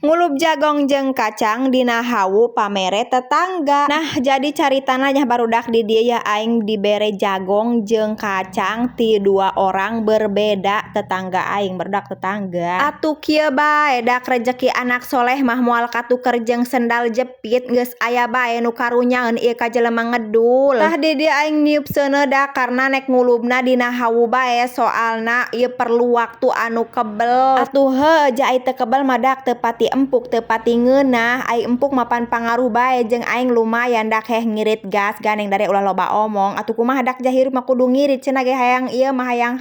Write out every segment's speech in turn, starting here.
ngulup jagong jeung kacang dina hawu pamere tetangga. Nah jadi caritana nya barudak di dieu ya aing dibere jagong jeung kacang ti dua orang berbeda tetangga aing barudak tetangga. Atuh kieu bae dak rejeki anak soleh mah moal katuker jeung sendal jepit geus aya bae nu karunyaeun ieu ka jelema ngedul. Tah di dieu aing niup seuneu dak karna nek ngulupna dina hawu bae soalna ieu perlu waktu anu kebel. Atuh heuh jai teu kebel mah dak teu pati empuk teu pati ngeunah. Ai empuk mapan pangaruh bae jeung aing lumayan dak heh ngirit gas ganeng dare ulah loba omong. Atuh kumaha dak jahirup mah kudu ngirit cenah ge hayang ieu mah hayang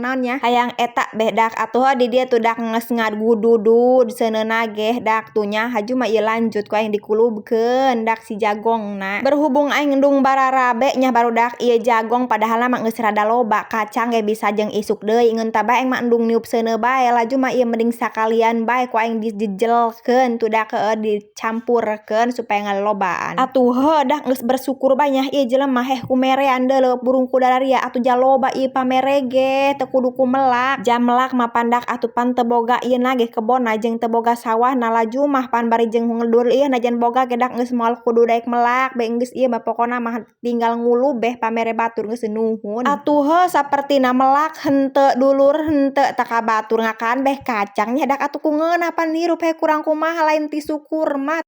naon nya hayang eta beh dak. Atuh heuh di dieu tuh dak geus ngadududud seuneuna ge dak tuh nya haju mah ieu lanjut ku aing dikulubkeun dak si jagongna. Berhubung aing endung bararabe nya barudak ieu jagong padahal mah geus rada loba kacang ge bisa jeung isuk deui ngeun tah bae aing mah endung niup seuneu bae laju mah ieu mending sakalian bae ku aing dijejelkeun tuh dak dicampurkeun supaya ngalobaan. Atuh heuh dak geus bersyukur bae nya ieu jelema heh kumerean deuleuh burung kudaria atuh jaloba ieu pamere ge teu kudu kumelak. Jamelak mapan dak atuh pan teu boga ieuna ge kebonna jeung teu boga sawahna laju mah pan bari jeung ngedul ieu najan boga ge dak geus moal kudu daek melak be geus ieu mah pokona mah tinggal ngulup beh pamere batur geus nuhun. Atuh heuh sapertina melak henteu dulur henteu tah ka batur ngakaan beh kacang nya dak atuh ku ngeunah pan hirup he kurang kumaha lain ti syukur mah.